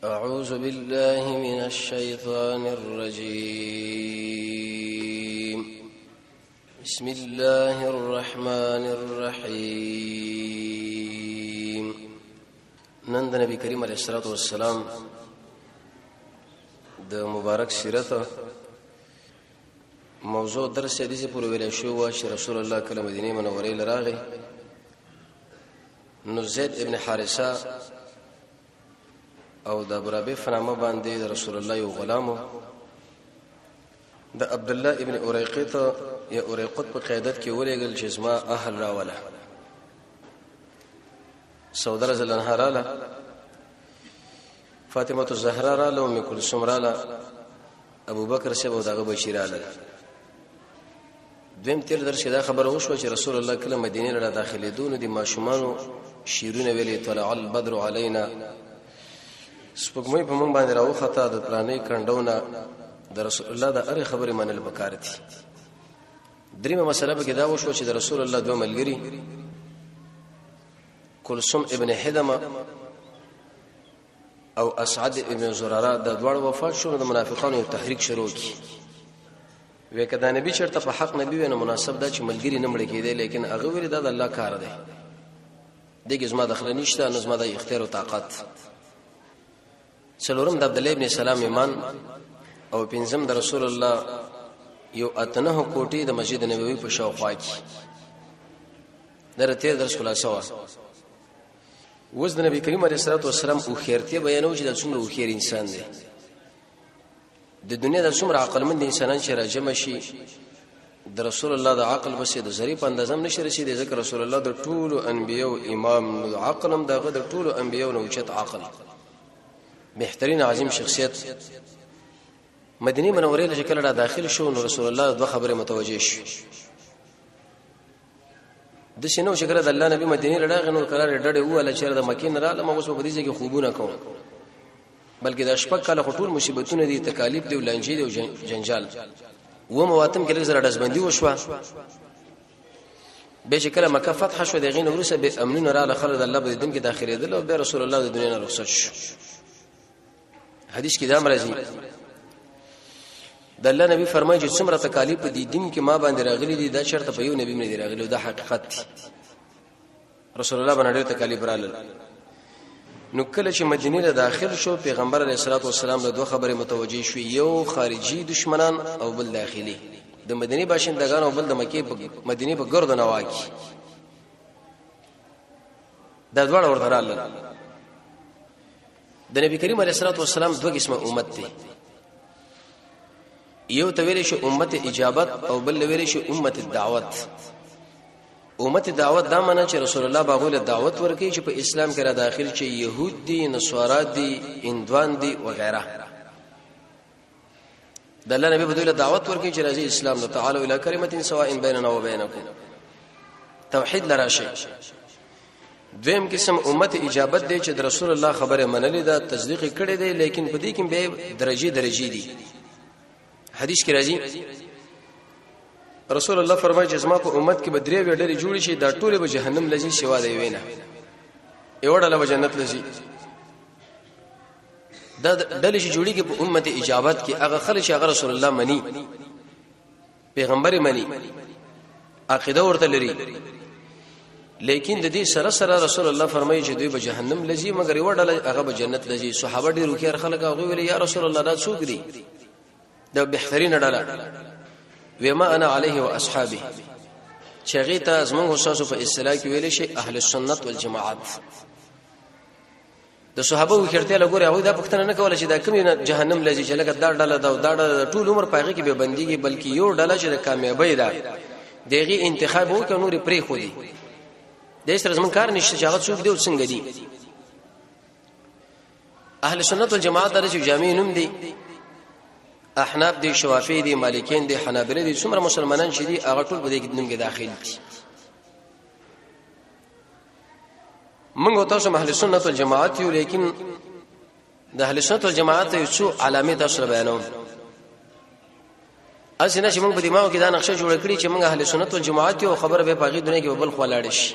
أعوذ بالله من الشيطان الرجيم بسم الله الرحمن الرحيم نند نبی کریم علیہ الصلوۃ والسلام د مبارک سیرت موضوع درس حدیث پر ویل شو چې رسول الله کله مدینه منوره لراغی نو زید ابن حارثه او د ابرابه فنامه باندې د رسول الله یو غلامو د عبد الله ابن اریقط یا اریقط په قیادت کې ولېګل چې زما اهل راوله سوده رضی الله عنها رااله فاطمه الزهرا رااله ام کلثوم رااله ابو بکر شه او دغه بشیر رااله دویم تیر درشه دا خبره وشو چې رسول الله کله مدینه له داخلي دون دي ماشومانو شیرونه ویلي طلع البدر علينا سپوږمۍ په مونږ باندې راوخته د پلانې کندونه د رسول الله د اړه خبره منل پکار دي دریمه مسله به دا وشو چې د رسول الله دوه ملګری کلثوم ابن حدمه او اسعد ابن زراره د دوړ وفات شو د منافقانو تحریک شروع کی وکړه نبی چرته په حق نبی ونه مناسب دا چې ملګری نه مړ کېده لیکن هغه ویل دا د الله کار دی دغه زما دخل نشته نظم د اختیار او طاقت څلورم د عبد الله ابن سلام ایمان او پنځم د رسول الله یو اتنه کوټي د مسجد نبوي په شاوخوا کې درته درس خلاصو وز د نبی کریم علیه الصلاه والسلام او خیرته بیانو چې د څومره او خیر انسان دی د دنیا د څومره عقلمند انسانان چې راجم شي د رسول الله د عقل بس د ظریف اندازم نشي رسیدي ذکر رسول الله د ټولو انبیو امام عقلم دغه د ټولو انبیو نو چت عقل بهترین عظیم شخصیت مدینه منوره له شکل را داخل شو نو رسول الله دوه خبره متوجه شو د شنو شکر د الله نبی مدینه لړغ نو قرار ډډه واله چې د مکه نه رااله موږ په دې کې خوبونه کوم بلکې د شپږ کاله خطول مصیبتونه دي تکالیف دي ولنجې دي او جنجال و مواتم کې زړه دزبندي وشوه به شکل مکه فتح شو دغه نورسه به امن نه رااله خلد الله په دین کې داخلي دي او به رسول الله د دنیا نه رخصت شو حدیث کې دا مرضی د الله نبی فرمایي چې څومره تکالیف په دې دین کې ما باندې راغلي دي دا شرط په یو نبی نه دی راغلی دا حقیقت دی رسول الله باندې تکالیف رااله نو کله چې مدینه له داخل شو پیغمبر علیه الصلاه والسلام له دوه خبره متوجه شو یو خارجي دشمنان او بل داخلي د مدینه باشندگان او بل د مکه په مدینه په ګرد نواکی دا دوه ورته رااله د نبی کریم علیه الصلاه والسلام دوه قسمه امت دي یو تویل شو امت اجابت او بل ویل شو امت الدعوت امت دعوت دا معنی چې رسول الله باغول دعوت ورکړي چې په اسلام کې را داخل شي يهود دي نصارا دي هندوان دي وغيرها د الله نبی بدوله دعوت ورکړي چې راځي اسلام له تعالی الى کلمه سواء بیننا وبینکم توحید لراشي دویم قسم امت اجابت دی چې د رسول الله خبره منلې ده تصدیق کړي دی لیکن په دې کې به درجه دي حدیث کې راځي رسول الله فرمایي چې زما په امت کې بدرې وړلې جوړ شي دا ټول به جهنم لږی شوا دی وینا ایوړه به جنت لږی دا ډلې شي جوړي کې په امت اجابت کې هغه خلک هغه رسول الله مني پیغمبر مني عقیده ورته لري لیکن د دې سره سره رسول الله فرمایي چې دوی به جهنم لږی مګر ایوړه هغه به جنت لږی صحابه ډیرو کې خلک هغه ویل یا رسول الله دا څوک دي دا بهترین ډله وما انا عليه واصحابي چغیتا زمون حساسو په اصطلاح کې ویل شي اهل السنت والجماعت د صحابه وکړته لګوري هغه دا پښتنه نه کوله چې دا کوم جهنم لږی چې لکه دا ډله دا ټول عمر پایغه کې به بنديږي بلکې یو ډله چې د کامیابی ده دغه انتخاب وکړ نور پرې خو دي د سره زمون کار نشته چې هغه څوک دی او څنګه دي اهل سنت والجماعت درې جامع نوم دي احناف دي شوافی دي مالکین دي حنابلة دي څومره مسلمانان شې دي هغه ټول په دې کې نوم کې داخل دي موږ تاسو اهل سنت والجماعت یو لیکن د اهل سنت والجماعت یو څو علامات تاسو بیانوم اسنه چې موږ په دماغ کې دا نقشه جوړ کړی چې موږ اهل سنت والجماعت یو خبر به پاغي دنیا کې بل خو لاړ شي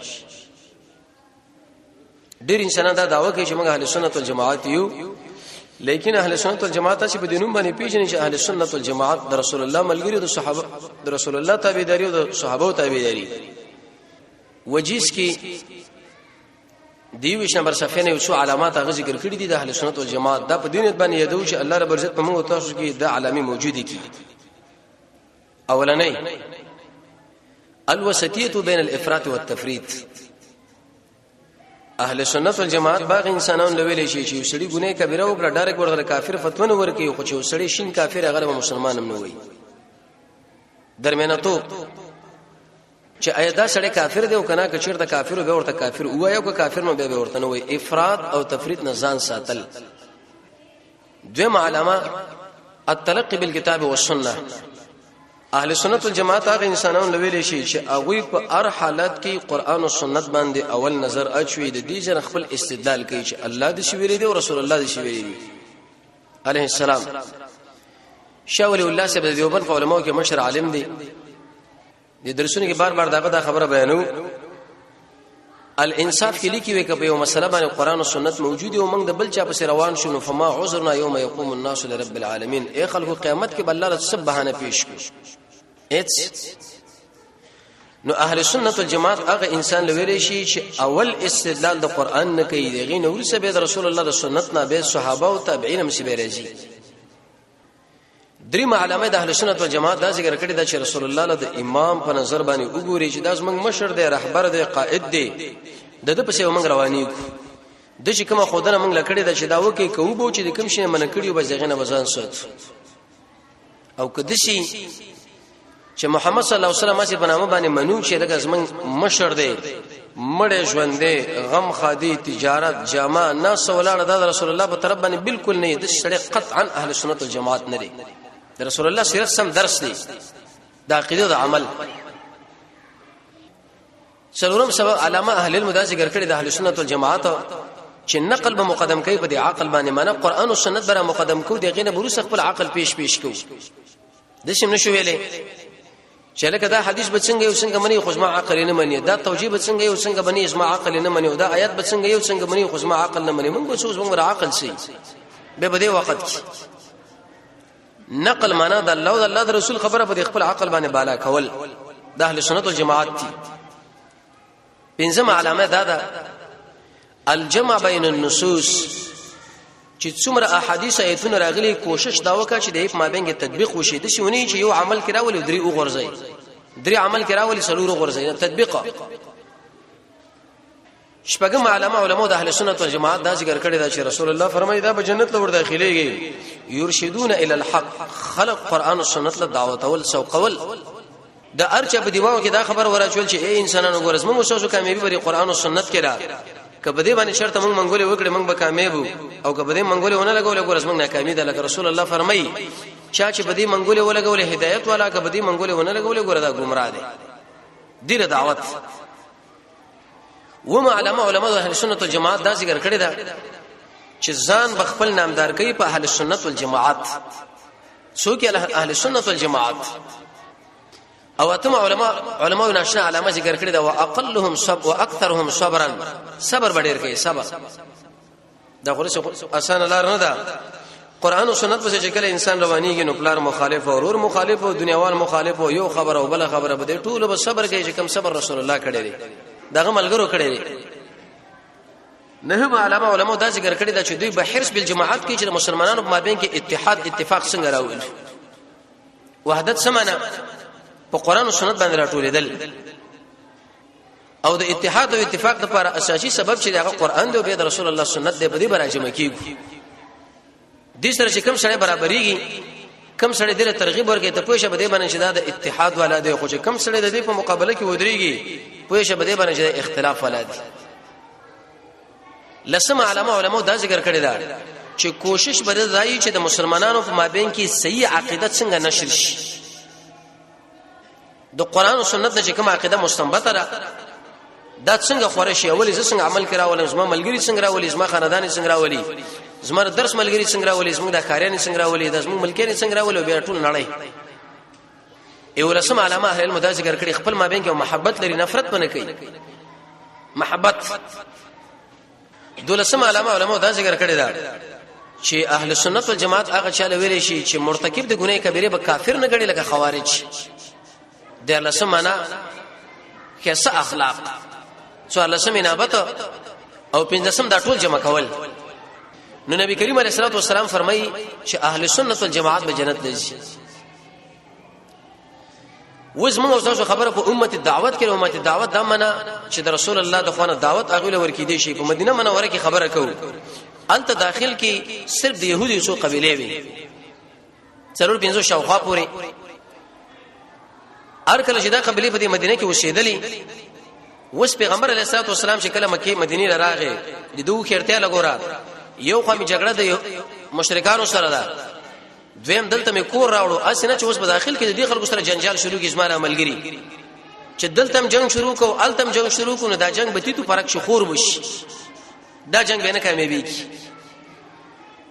ډیر انسانان دا دعوه کوي چې موږ اهل سنت والجماعت یو لیکن اهل سنت والجماعت چې په دینوم باندې پیژني چې اهل سنت والجماعت د رسول الله ملګری د صحابه د رسول الله تابعداري او د صحابه تابعداري وجیز کې دیوش نمبر صفحه نه وسو علامات هغه ذکر کړی دي د اهل سنت والجماعت دا په دینت باندې یادو چې الله رب عزت په موږ تاسو کې د علامه موجوده کی اولنۍ الوسطيه بين الافراط والتفريط اهل سنت والجماعت باغ انسانان لویل شي چې سړي ګناه کبیره او پر ډایرک ورغله کافر فتوا نه ورکي خو چې سړي شین کافر هغه مسلمان هم نه وي درمیانه تو چې اېدا سړی کافر دی او کنه کچیر د کافر به ورته کافر وایو که کافر نو به ورته نه وي افراط او تفريط نه ځان ساتل دویم علامه التلقي بالكتاب والسنه اهل سنت والجماعت هغه انسانان لویل شي چې هغه په هر حالت کې قران او سنت باندې اول نظر اچوي د دې جن خپل استدلال کوي چې الله د شویری دی او رسول الله د شویری دی عليه السلام شاول الله سبحانه دیوبند علماء کې مشر عالم دی د درسونه کې بار بار دا خبره بیانو الانصاف کې لیکي وي کبه یو مسله باندې قران او سنت موجود او موږ د بل چا په روان شونو فما عذرنا يوم يقوم الناس لرب العالمين اي خلق قیامت کې بل الله سب بهانه پیش کو نو اهل سنت والجماعت هغه انسان لویل شي چې اول استدلال د قران نه کوي دغه نور سبه د رسول الله د سنت نه به صحابه او تابعین هم سي راځي دریم علامه د اهل سنت والجماعت دا ذکر کړی دا چې رسول الله له د امام په نظر باندې وګوري چې دا زمنګ مشر دی رهبر دی قائد دی د پسې موږ رواني د چې کومه خودنه موږ لکړی دا چې دا وکي کوو بو چې د کوم شي من کړیو به ځغنه بزان سات او کدشي چې محمد صلی الله علیه وسلم چې بنامه باندې منو چې دغه زمنګ مشر دی مړ ژوند دی غم خادي تجارت جامه ناس ولاړه د رسول الله په طرف باندې بالکل نه د شړې قطعا اهل سنت والجماعت نه دي د رسول الله سیرت سم درس دی د عقیده د عمل څلورم سبب علامه اهل العلم ذکر کړی د اهل سنت والجماعت چې نقل به مقدم کوي په عقل باندې معنا قران او سنت بره مقدم کو دغه نه بروس خپل عقل پیش کو د شم نشو ویلې چې لکه دا حدیث به څنګه یو څنګه منی خو ما عقل نه منی دا توجیه به څنګه یو څنګه بنی اسما عقل نه منی دا آیات به څنګه یو څنګه منی خو ما عقل نه منی موږ څه موږ عقل سي به بده وخت نقل معنا د الله او د الله د رسول خبره په خپل عقل باندې بالا کول د اهل سنت والجماعت دي پنځمه علامه دا ده الجمع بین النصوص چې څومره احادیث ایتونه راغلي کوشش دا وکړه چې د ما بینګ تطبیق وشي د شونی چې یو عمل کراولي درې وګرځي درې عمل کراولي څلور وګرځي تطبیق شپږم علماء د اهل سنت والجماعت دا ذکر کړی دا چې رسول الله فرمایي دا به جنت له ور داخليږي يرشدون الى الحق خلق قران او سنت له دعوت اول سوق اول د ارچه په دیواو کې دا خبر ورچول چې اے انسانانو ګورز موږ سوسو کامیابی بری قران او سنت کې را کبه دې باندې شرط موږ منګولې وکړې موږ به کامیاب او کبه دې منګولې ونه لګولې ګورز موږ ناکامي ده لکه رسول الله فرمایي چې په دې منګولې ولګولې هدایت والا کبه دې منګولې ونه لګولې ګور دا گمراه دي ډیره دعوت وما علماء اهل سنت والجماعت دا ذکر کړی دا چې ځان بخپل نامدار کوي په اهل سنت والجماعت څوک اهل سنت والجماعت او اتم علماء ناشنا علامه ذکر کړی دا واقلهم صبر واكثرهم صبرا صبر ډیر کوي صبر دا خو اسانه لار نه ده قران او سنت په چې کله انسان روانيږي نو پلار مخالف او ورور مخالف او دنیاوال مخالف او یو خبر او بل خبره بده ټول به صبر کوي چې کم صبر رسول الله کړی دی دغه ملګرو کړی دی نه علماء دا ذکر کړی دا چې دوی به حرص بالجماعت کې چې مسلمانانو په مابین کې اتفاق څنګه راوړي وحدت سمانه په قران او سنت باندې راټولېدل او د اتحاد او اتفاق لپاره اساسي سبب چې هغه قران دی او د رسول الله سنت دی په دې براجمه کیږي د سره چې کوم سره برابرېږي کوم سره د ترغیب ورکې ته پوښه بده باندې چې د اتحاد والا دی خو چې کوم سره د دې په مقابله کې ودرېږي پوښه بده باندې چې اختلاف والا دی لسم علماء دا ذکر کړی دا چې کوشش بده ځای چې د مسلمانانو په مابین کې صحیح عقیدت څنګه نشر شي د قران او سنت چې کوم عقیده مستنبطه را دا څنګه خوري شي اولی څنګه عمل کراول زما ملګری څنګه راولي زما خاندان څنګه راولي زما درس ملګری څنګه راولي زما د کاریان څنګه راولي د زما ملکین څنګه راولي بیا ټول نړۍ ایو رسم علامه اهل المدا ذکر کړي خپل مابین کې محبت لري نفرت نه کوي محبت دولسم علامه علماء دا ذکر کړي دا چې اهل سنت والجماعت هغه چاله ویل شي چې مرتکب د ګناه کبیره به کافر نه ګڼي لکه خوارج د الله سمانا کیسه اخلاق سوال سم انابت او پنځم دا ټول جمع کول نو نبی کریم علیه الصلاه والسلام فرمایي چې اهل سنت والجماعت به جنت لږي وزمو اوسه خبره په امت الدعوت کې امت الدعوت دا معنا چې د رسول الله د خوانه دعوت اغله ورکې شي په مدینه منوره کې خبره کوو انت داخل کې صرف د يهودي سو قبيله وي ضرور 500 شاوخوا پوري هر کله چې دا قبيله په مدینه کې وسیدلې وس پیغمبر علیه الصلاه والسلام چې کله مکه مدینه راغې د دوه خیرته لګورا یو خامي جګړه د مشرکانو سره ده دویم دلته مې کور راوړو اسنه چې اوس په داخل کې د دې خلکو سره جنجال شروع کی زماره عملګری چې دلته جنگ شروع کو التم جنگ شروع کو نو دا جنگ به تیتو فرق شخور وش دا جنگ به نه کامیابی کی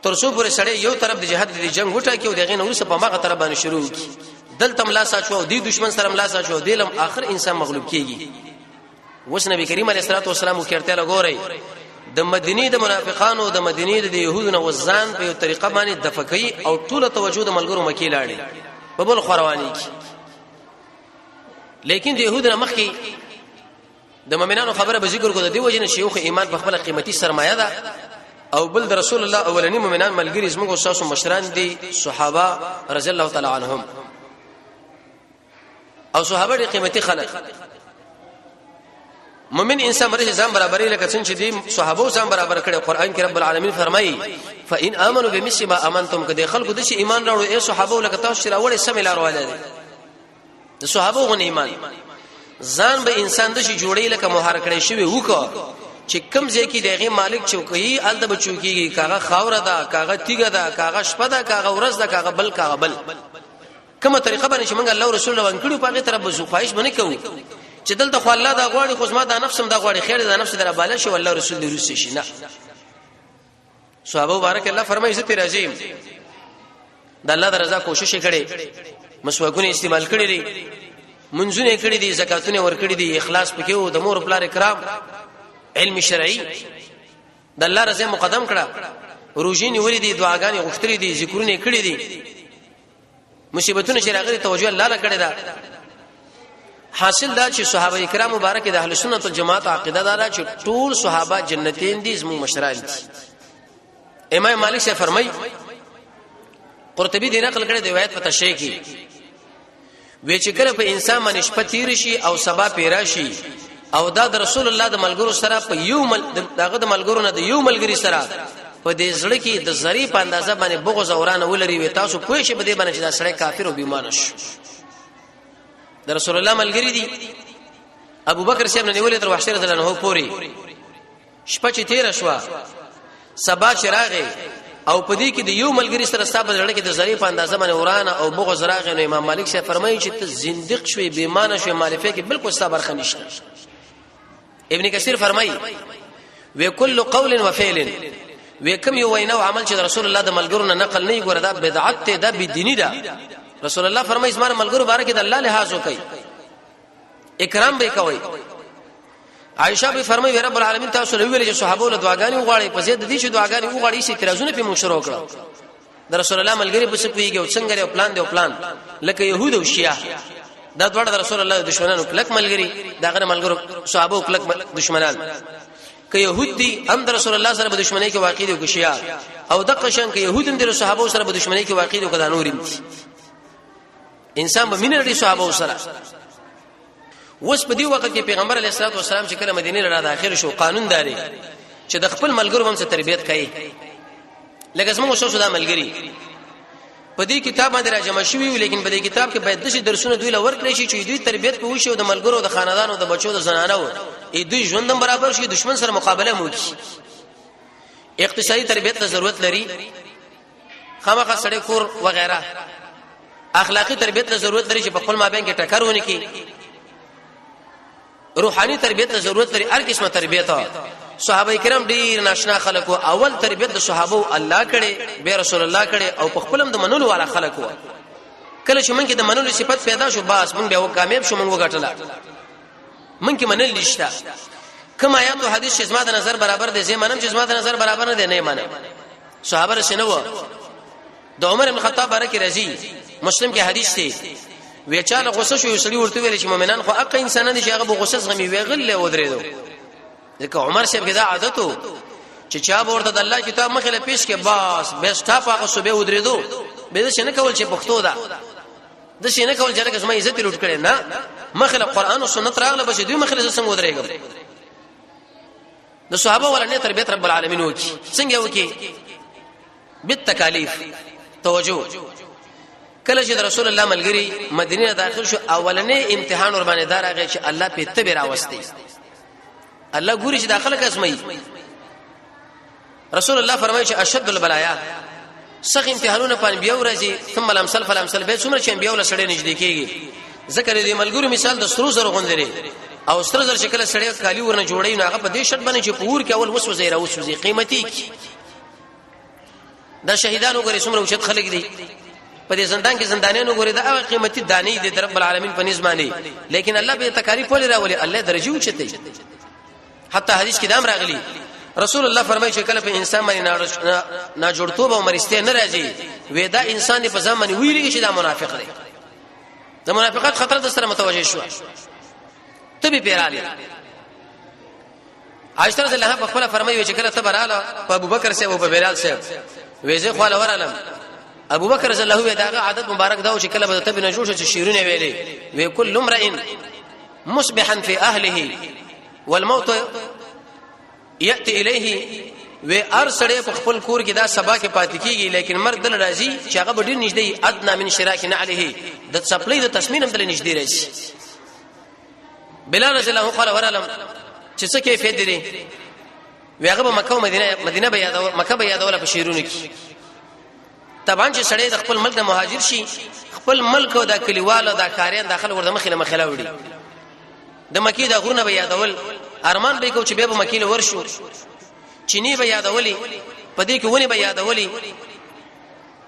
ترڅو پر سړی یو طرف د جهاد د جنگ وټا کې او دغه نور څه په ماغه طرف باندې شروع کی دلته ملاسا شو دی دشمن سره ملاسا شو دلم اخر انسان مغلوب کیږي وس نبی کریم علیه الصلاه والسلام وکړته لګوري د مدینه د منافقانو د مدینه د يهودونو وزان په طریقه باندې دفقي او ټول توجه د ملګرو مکی لاړي په بل خوروانی کی لیکن د يهودونو مخکي د مؤمنانو خبره به ذکر کو د دی وجنه شیوخ ایمان په خپل قیمتي سرمایه ده او بل د رسول الله اولنی مؤمنان ملګری زموږ استاد مشران دي صحابه رضی الله تعالی عنهم او صحابه دي قیمتي خلک مؤمن انسان مرجه ځان برابرې لکه څنګه چې دي صحابه ځان برابر کړي قران کې رب العالمین فرمایي فإن آمنوا بمثل ما آمنتم کده خلکو د شي ایمان راوړي اي صحابه لکه تاسو چې راوړي سم لار والي د صحابه غو ایمان ځان به انسان د شي جوړې لکه مهار کړي شوی وکړه چې کم ځای کې دغه مالک چوکي ال د بچوکیږي کاغه خاور ده کاغه تیګه ده کاغه شپه ده کاغه ورځ ده کاغه بل کومه طریقه باندې چې موږ الله رسول الله وانکړو په هغه طرف بزو خواهش باندې کوو چې دلته خو الله دا غواړي خو زما دا نفسم دا غواړي خیر دا نفس در بالا شي والله رسول دې روسي شي نه صحابه مبارک الله فرمایي عزت رضیم د الله د رضا کوشش کړي مسواکونه استعمال کړي دي منځونه کړي دي زکاتونه ور کړي دي اخلاص پکې او د مور پلار کرام علم شرعي د الله رضا مقدم کړه روزيني ولې دي دعاګانې غوښتلې دي ذکرونه کړي دي مصیبتونه شرعي توجه الله له کړي دا حاصل دا چې صحابه کرام مبارک د اهل سنت والجماعت عقیده دا چې ټول صحابه جنتین دي زمو مشران دي امام مالک سے فرمای قرطبی دی نقل کړي د روایت په تشریح کې وی چې کله په انسان باندې شپه تیر شي او سبا پیرا شي او دا د رسول الله د ملګرو سره په دغه د ملګرو نه د یو ملګری سره په دې ځړ کې د زری په اندازه باندې بغض اوران ولري وي تاسو پوه شئ په دې باندې چې دا سړی کافر او بیمانه شي د رسول الله ملګری دي ابو بکر صاحب نه ولې تر وحشر رضی الله عنه پوری شپه چې تیر شو سبا چراغه او پدې کې د یو ملګری سره ستاب لړ کې د زری په اندازه باندې ورانه او بغض راغی نو امام مالک صاحب فرمایي چې ته زندق شوی بیمانه شوی مالفه کې بالکل صبر خنشته ابن کثیر فرمایي وکل قول وفعل وکم یو وینا او عمل چې رسول الله د ملګرو نه نقل نه ګور دا بدعت ته دا بدینی ده رسول الله فرمایي اسمانه ملګرو بارک د الله لحاظ وکي اکرام به کوي عائشہ به فرمایي رب العالمین تاسو له ویل چې صحابه له دعاګانې وغواړي په زید دي چې دعاګانې وغواړي چې اعتراضونه په مشورو کړو د رسول الله ملګری په څه پیږي او څنګه یو پلان دی او پلان لکه يهود او شیعه دا ډول د رسول الله دشمنانو کلک ملګری داغه ملګرو صحابه کلک دشمنان که يهود دي هم د رسول الله سره په دشمنی کې واقع دي او شیعه او دغه شان که يهود هم د صحابه سره په دشمنی کې واقع دي او کدا نور انسان به مینه لري صحابه سره وس په دی وخت کې پیغمبر علیه الصلاه والسلام چې کله مدینه را داخل شو قانون داري چې د خپل ملګرو هم څه تربيت کوي لکه زموږ شو دا ملګری په دې کتاب باندې راجمع شوی وي لیکن په دې کتاب کې باید د شي درسونه دوی لور کړی شي چې دوی تربيت کوي شو د ملګرو د خاندانو د بچو د زنانو دوی ژوندم برابر شي دشمن سره مقابله مو کی اقتصادي تربيت ته ضرورت لري خامخا سړی کور وغیرہ اخلاقی تربيت ته ضرورت لري چې په خپل مابین کې ټکر ونی کی روحاني تربيت ته ضرورت لري هر قسمه تربيت صحابه کرام ډیر ناشنا خلکو اول تربيت د صحابه الله کړي به رسول الله کړي او په خپلم د منلو والا خلکو کله چې مونږ د منلو صفت پیدا شو باس مونږ به کامیاب شو مونږ وګټل مونږ کې منل نشته کما آیات او حدیث چې زما د نظر برابر دي زمانم چې زما د نظر برابر نه دي نه مانه صحابه رسنو د عمر بن خطاب بارک رضی مسلم کې حدیث دی وی چاله غوسه شو یسړي ورته ویل چې مؤمنان خو اق انسانان دي چې هغه غوسه غمي ویغل ودرېدو ځکه عمر شپ کې دا عادت وو چې چا ورته د الله کتاب مخه له پیش کې باس بیسټا پاغه صبح ودرېدو به څه نه کول چې پښتو دا د څه نه کول چې هغه زما عزت لوټ کړي نه مخه قرآن او سنت راغله بس دوی مخه څنګه ودرېګم د صحابه ولنه تربیت رب العالمین وکي څنګه وکي بالتکالیف توجه کله چې رسول الله ملګری مدینه داخل شو اولنې امتحان ور باندې دار هغه چې الله په تبر راوستي الله ګوري چې داخله کسمي رسول الله فرمایي چې اشد البلايا سخت امتحانونه پان بیا ورځي ثم الامثل فالامثل به څومره چې بیا ول سړی نږدې کیږي ذکر دې ملګرو مثال د سترو سره غوندري او ستر زر شکل سړی کالی ورنه جوړی نو هغه په دې شرط باندې چې پور کې اول وسوځي را وسوځي قیمتي دا شهیدانو غره څومره اوچت خلک دي په دې زندان کې زندانیانو غره دا هغه قیمتي دانی دي رب العالمین په نظمانه لیکن الله به تکالیف ولې راولي الله درجه اوچته حتی حدیث کې دام راغلی رسول الله فرمایي چې کله په انسان باندې نه جوړتوب او مرسته نه راځي وې دا انسان په ځمانه ویلي چې دا منافق دی د منافقت خطر د سره متوجه شو تبي پیراله عائشہ رضی الله عنها په خپل فرمایي چې کله تبراله په ابوبکر سره او په بلال سره وېزه خو له ورالم ابوبکر رضی الله عنه داغه عادت مبارک دا چې کله به تبي نه جوړ شي شیرونه ویلې وې کل امرئ مصبحا في اهله والموت یاتي الیه و ارسړې په خپل کور کې دا سبا کې پاتې کیږي لیکن مرګ دل راځي چې هغه ډیر نږدې ادنا من شراک نه علیه د سپلې د تسمین هم دل نږدې راځي بلال رضی الله عنه قال ورلم چې څه کیفیت دي ویغه په مکه او مدینه به یادو مکه به یادول په شیرونو کې طبعا چې سړی د خپل ملک نه مهاجر شي خپل ملک او د کلیوالو د کاریان داخله ورته مخله وړي د مکی د غرونه به یادول ارمان به کو چې به مکی له ورشو چینی به یادولي پدې کې ونی به یادولي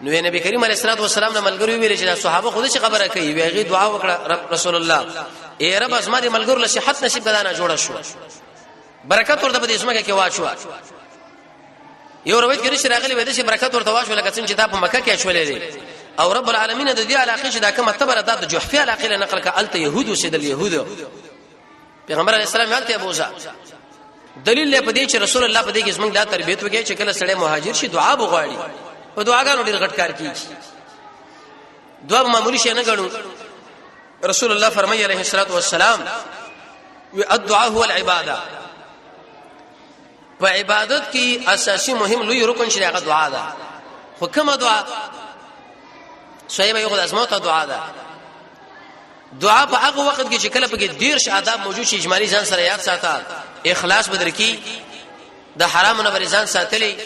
نو نبی کریم علیه الصلاه والسلام نه ملګری ویل چې صحابه خود شي خبره کوي ویغه دعا وکړه رب رسول الله اے رب اسما دې ملګرو له صحت نصیب کړه جوړه شو برکت ورته په اسمه کې واچو یو روایت کې راغلی وې چې برکت ورته واچو لکه څنګه چې دا په مکه کې شولې دي او رب العالمین د دې علاقه چې دا کومه تبر د جحفی علاقه نقل کا الته يهود وسید اليهود پیغمبر علیه السلام حالت ابوزا دلیل له پدې چې رسول الله پدې کې زمونږ دا تربیت وکړي چې کله سړی مهاجر شي دعا وغواړي او دعاګانو ډېر غټ کار کوي دعا معمولی شي نه غړو رسول الله فرمایي عليه الصلاه والسلام الدعاء هو العباده په عبادت کې اساسي مهم لوی رکن شي هغه دعا ده خو کومه دعا صحیح به یو د اسماء ته دعا ده دعا په هغه وخت کې چې کله په کې ډیر آداب موجود شي اجمالی ځان سره یاد ساته اخلاص بدر کی د حرام نه ورزان ساتلی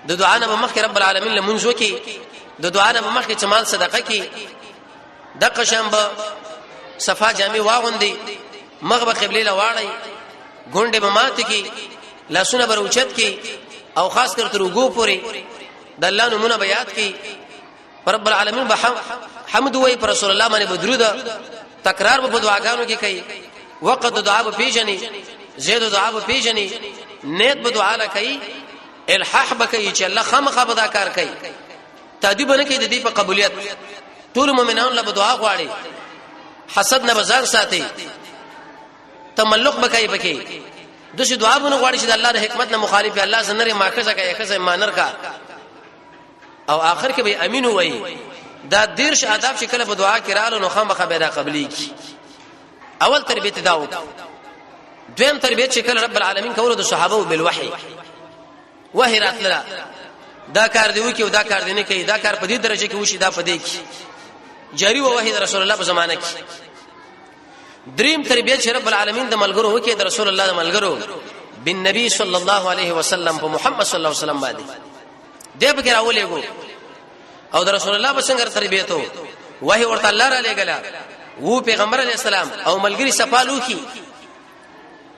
د دعا نه مخکې رب العالمین لمنځو کې د دعا نه مخکې چمال صدقه کې د قشم به صفا جامع واغوندي مغه قبله لواړی ګونډه ممات کې لاسونه بروچت کې او خاص کر ترغو پوری د الله نمونه بیات کې رب العالمین به حمد وای پر رسول الله باندې بدرود تکرار په دعاګانو کې کوي وقت دعا به پیژني زید دعا به پیژني نیت به دعا لکې الحاح به کوي چې الله خامخا به دا کار کوي تادیب نه کوي د دې په قبولیت ټول مؤمنان له دعا غواړي حسد نه بازار ساتي تملق به کوي پکې دغه دعا به غواړي چې د الله د حکمت نه مخالف الله زنره ماخذه کوي خزه مانر کا او اخر کې به امین وای دا دیرش آداب چې کله په دعا کې رالو نو خامخا به دا قبلي کی اول تربیت داو دویم تربیت چې کله رب العالمین کولو د صحابه بالوحی وحی راتله دا کار دی وکي او دا کار دی نه کوي دا کار په دې درجه کې وشي دا په دې کې جاری و وحی د رسول الله په زمانه کې دریم تربیت چې رب العالمین د ملګرو وکي د رسول الله د ملګرو بن نبی صلی الله علیه وسلم په محمد صلی الله علیه وسلم باندې دې په کې راولېګو او د رسول الله په څنګه تربیته وحی ورته الله را لګلا وو پیغمبر علی السلام او ملګری صفالو کی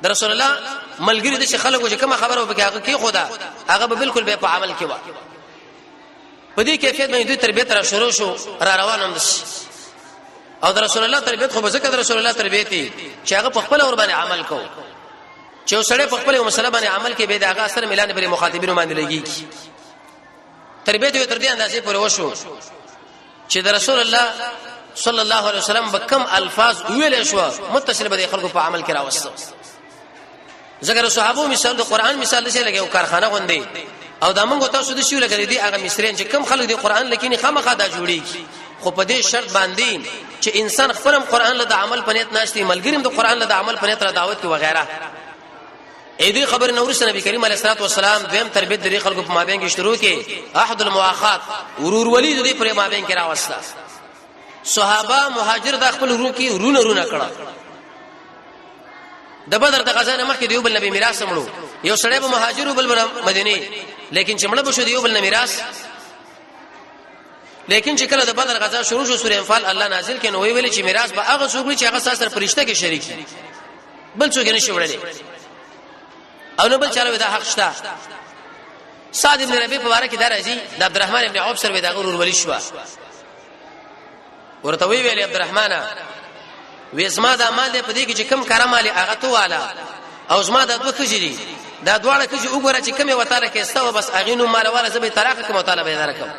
د رسول الله ملګری د خلکو چې کوم خبره وکړي هغه کې خدا هغه به بالکل به په عمل کې و په دې کیفیت باندې دوی تربیت را شروع شو را روان هم او د رسول الله تربیت خو به ذکر د رسول الله تربیت چې هغه په خپل اور باندې عمل کو چې وسړی په خپل مسله باندې عمل کې به د هغه اثر ملان پر مخاطبینو باندې لګي تربیت یو تر دې اندازې پورې وشو چې د رسول الله صلی الله علیه وسلم بکم الفاظ ویل شو متصل به خلکو په عمل کې راوستو. ذکر صحابه مثال د قران مثال څه لګي او کارخانه غوندي او دا موږ تاسو د شیو لګري دي هغه مصریان چې کم خلک د قران لکینی خامخا دا جوړیږي خو په دې شرط باندې چې انسان خپلم قران له عمل پنيت ناشتي ملګریم د قران له عمل پنيت را دعوت کی وغیرہ. اې دې خبر نورس نبی کریم علیه الصلاه والسلام دیم تربیت د خلکو په مابین کې شروع کې احد المواخات ورور ولید دې پر مابین کې راوسته. صحابه مهاجر د خپل ورو کې رونه کړه. د بدر د غزا نه مخکې دیو بل نبی میراث مړو یو سړی به مهاجر بل مدینه لیکن چې مړ بشو دیو بل میراث. لیکن چې کله د بدر غزا شروع شو سورې انفال الله نازل کړي نو ویل چې میراث به هغه څوک چې هغه سره فرشته کې شریک دي بل څوک نه شي وړلې او نو بل چاله د حق شته. سعد ابن ربيع په واره کې درځي د عبدالرحمن ابن عوف سره د غرور ولی شو ورته ویل عبدالرحمن وې زما د مال دې په دې کې چې کم کارمالي هغه تو والا او زما د دوه خجري دا دواړه کجې وګوره چې کمه وتاله کې استو بس اغینو مال والا زبې طلاق کوم مطالبه درکم.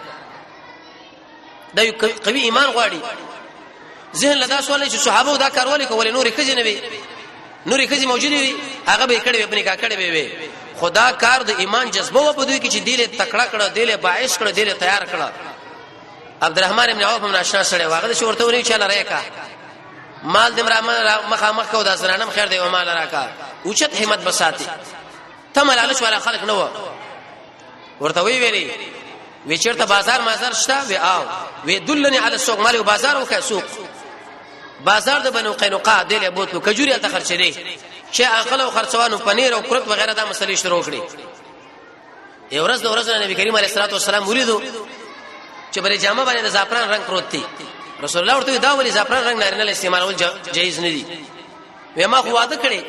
دا یو قوي ایمان غواړي. ذهن لدا سوال چې صحابه دا کارول کول نور خجې نه وي نور خجې موجود وي هغه به کړي په نکاح کړي وي خدا کار د ایمان جذبه و په دوی کې چې دیله تکړه کړه دیله باعث کړه دیله تیار کړه. عبدالرحمن ابن عوف ناشنا سره واغه شورته ونی چاله راکا مال دم را مخامخ کو دا زرانم خیر دی او مال راکا اوچت همت بساتی تمل علش والا خلق نو ورته ویلي وی چیرته بازار شته وی او وی دلنی علی السوق مال او بازار او که سوق بازار د بنو قینقاع دی له بوتو کجوري ته خرچ دی چې اخل او خرڅوانو پنیر او قرت وغیرہ دا مسلې شروع کړي. یو ورځ د ورځ نبی کریم علیه الصلاه والسلام ولیدو چې بری جامه باندې د زعفران رنگ پروت دی. رسول الله ورته دا ولي زعفران رنگ نارینه استعمالول جایز نه دي. وې ما خو واده کړی.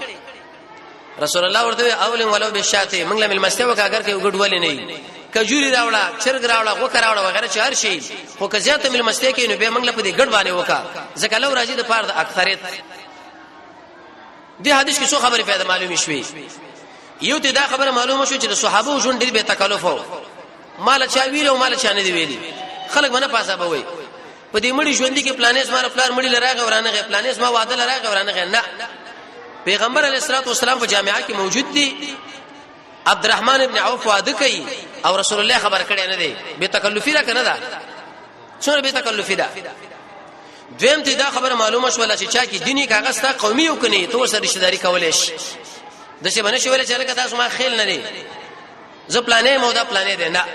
رسول الله ورته اول ولو بشاته منګله مل مستو کا اگر کې وګډول نه کجوري راوړه چرګ راوړه غوکه راوړه وغیرہ چار شي خو که زیاته مل مسته کې نو به منګله په دې ګډ باندې وکا ځکه لو راځي د پاره د اکثریت. دې حدیث کې څو خبرې پیدا معلومې شوې. یو ته دا خبره معلومه شو چې د صحابه ژوند ډېر به تکلف وو مال چا ویل او مال چا نه دی ویلي خلک باندې پاسه به وي په دې مړي ژوند کې پلانېس مال پلان مړي لراغه ورانه غي پلانېس ما وعده لراغه ورانه غي نه. پیغمبر علیه الصلاه والسلام په جامعه کې موجود دي. عبدالرحمن ابن عوف وعده کوي او رسول الله خبر کړي نه دی به تکلفي را کنه دا څونه به تکلفي ده. دویم ته دا خبره معلومه شو چې چا کې دینی کاغذ تا قومي او کني تو سره رشتہ داری کولې شي د څه باندې شویل چې لکه تاسو ما خیل نه دي زه پلانې مو دا پلانې ده نه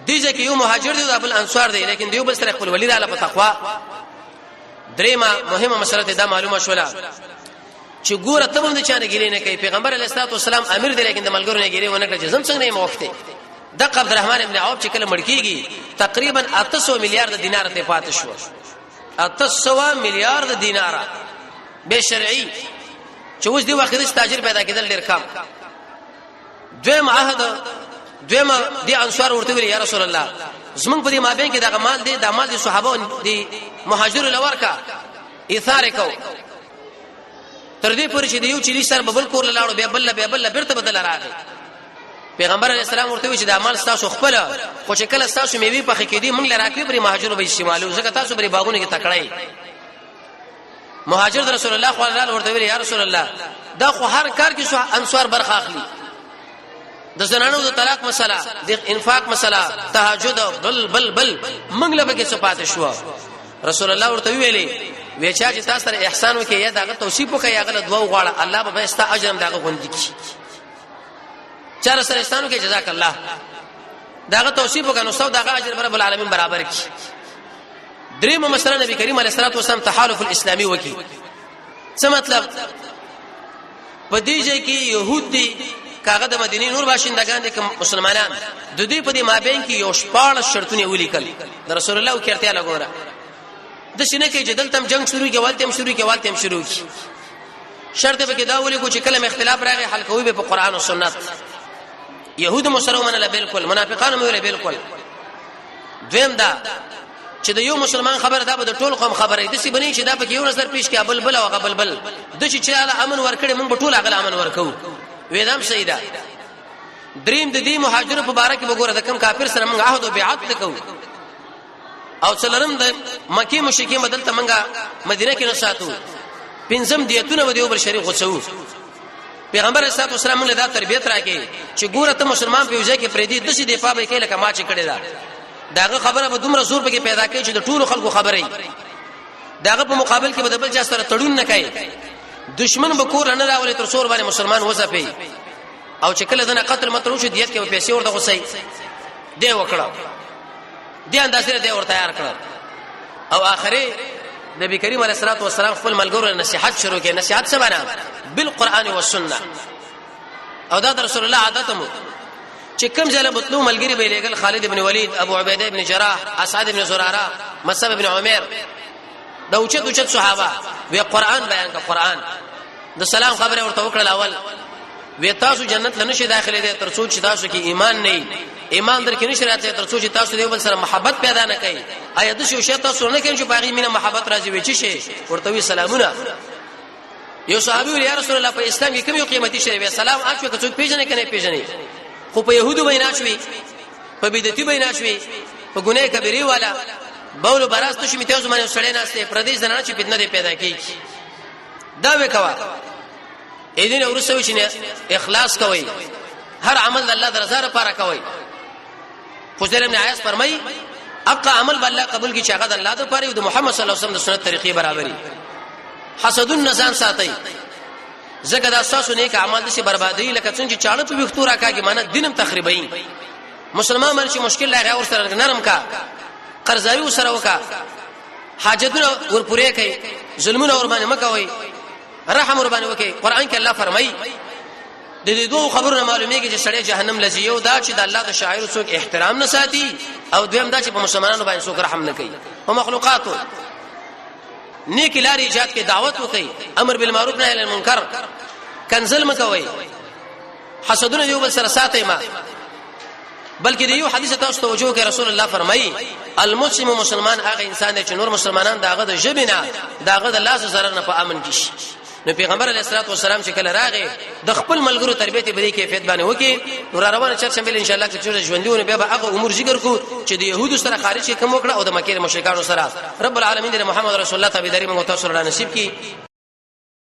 دي چې یو مهاجر دي او بل انصار دي لیکن دیو بل سره خپل ولید علی په تقوا. دریمه مهمه مسله دا معلومه شولا چې ګوره ته باندې چانه ګیرې نه کوي. پیغمبر علیه الصلاه والسلام امیر دی لیکن د ملګرو نه ګیرې ونه کړ چې زم څنګه نه موخته. د عبدالرحمن ابن عوف چې کله مړ کیږي تقریبا 800 میلیارډ دینار ته پاتې شو 800 میلیارډ دینار به شرعي چې اوس دی وخت د تاجر پیدا کېدل ډیر کم. دویم عهد دویم دي انصار ورته ویل یا رسول الله زمونږ په دې مابین کې دا مال دي د مال دي صحابه دي مهاجر لورکا ایثار کو تر دې پورې چې دیو چې سر ببل کور لاړو به بل بیرته بدل راغی. پیغمبر علیه السلام ورته وی چې د مال تاسو خپل خو چې کله تاسو میوي په خې کې دي موږ لراکې پرې مهاجر به استعمالو ځکه تاسو پرې باغونه کې تکړای. مهاجر رسول الله صلی الله علیه ورته وی یا رسول الله دا خو هر کار کې انصار برخه اخلي د زنانو د طلاق مسله د انفاق مسله تهجد بل موږ له کې صفات شو. رسول الله ورته ویلي وی چې تاسو سره احسان وکي یا داغه توصیف وکي یا غلط دعا وغواړه الله به استا اجر داغه غوندي کی چار سره احسان وکي جزاک الله داغه توصیف وکړو سو داغه اجر رب العالمین برابر کی. دریم مسله نبی کریم علیه الصلاه والسلام تحالف الاسلامي وکي څه مطلب په دې ځای کې يهود دي کاغه د مدینه نور باشندگان دي مسلمانان د دې په دې مابین کې یو شپاړ شرطونه ولیکل د رسول الله کړتیا لګوره د شنه کې جدل تم جنگ شروع کې والتم شروع کی شرط به کې دا ولي کو چې کلم اختلاف راغی حل کوي به په قران او سنت. يهود مسلمانان له بالکل منافقان مې له بالکل. دویم دا چې د یو مسلمان خبره دا به د ټول قوم خبره دي چې بني چې دا په یو نظر پیش کې بل او بل د چې چاله امن ورکړي موږ به ټول هغه امن ورکو وېدام سیدا. دریم د دې مهاجر په باره کې وګوره د کم کافر سره موږ عهد او بیعت وکړو او څلرم د مکی مشرکین بدل ته موږ مدینه کې نو ساتو پنځم دیتونه و دیو بر شریک غوڅو پیغمبر اسلام والسلام له دا تربیت راکې چې ګوره ته مسلمان په وجه کې پردي د څه دی په به کې لکه ما چې کړی دا داغه خبره به دومره زور به پیدا کوي چې د ټولو خلکو خبرې داغه په مقابل کې بدبل چا سره تړون نه کوي دشمن به کور نه راولي تر څور باندې مسلمان وځپي او چې کله دنه قتل متروش دیت کې پیسې ورته غوسي دی وکړه دی اندازې دی ورته تیار کړ او اخري نبی کریم علیه الصلاه والسلام خپل ملګرو نصيحت شروع کړي نصيحت څه معنا بالقران والسنه او دا رسول الله عادتمو چې کوم ځله بتلو ملګری به لګل خالد ابن ولید ابو عبیده ابن جراح اسعد ابن زراره مصعب ابن عمر دا اوچت صحابه وی قران بیان کا قران د سلام خبره ورته وکړه اول وی تاسو جنت لنشي داخله دي تر څو چې تاسو کې ایمان نه ایمان در کې نشي راځي تر څو چې تاسو دی بل سره محبت پیدا نه کوي ایا د شو شی تاسو نه کوي چې باغی مینه محبت راځي وی چې شي ورته وی سلامونه یو صحابي یا رسول الله په اسلام کې کوم یو قیمتي شی وی سلام اچو که څوک پیژنې کنه پیژنې خو په يهودو بینه شوي په بدعتي بینه شوي په ګناه کبیره والا بول براست شي میته زمانه سړی نه استه پردیس زنانه چې فتنه پیدا کوي دا وکوا اذن ورسوي چې اخلاص کوي هر عمل الله درزه لپاره کوي فضیل ابن عیاض فرمای اقا عمل بالله قبول کی چاغه الله د لپاره او د محمد صلی الله علیه وسلم د سنت طریقې برابرۍ حسد النزان ساتي زګه د اساسو نیک اعمال دي بربادي لکه څنګه چې چاړه په وختو راکاږي معنی دینم تخریبین مسلمان مرشي مشکل لغه اور سره نرم کا قرضایو سره وکا حاجتونه ور پوره کوي ظلمونه ور باندې مکوي رحم ور باندې وکي قران کې الله فرمایي د دې دوه خبرونه معلومیږي چې سړی جهنم لږي یو دا چې د الله د شاعر څوک احترام نه ساتي او دویم دا چې په مسلمانانو باندې څوک رحم نه کوي او مخلوقاتو نیک لاري ایجاد کې دعوت وکي امر بالمعروف نهي عن المنکر کنزل مکوي حسدونه یو بل سره ساتي ما بلکې د یو حدیث تاسو توجه کوي رسول الله فرمایي المسلم مسلمان هغه انسان دی چې نور مسلمانان داغه د جبنه داغه د لاس zarar نه په امن کې شي نو پیغمبر علیه الصلاه والسلام چې کله راغی د خپل ملګرو تربیته بری کیفیت باندې وکي نور روانه چرچ بل ان شاء الله چې ژوندونه بیا هغه امور ذکر کو چې د يهودو سره خارج کې کوم وکړه او د مکه مشرکانو سره رب العالمین د محمد رسول الله تابعداري موږ تاسو سره نصیب کړي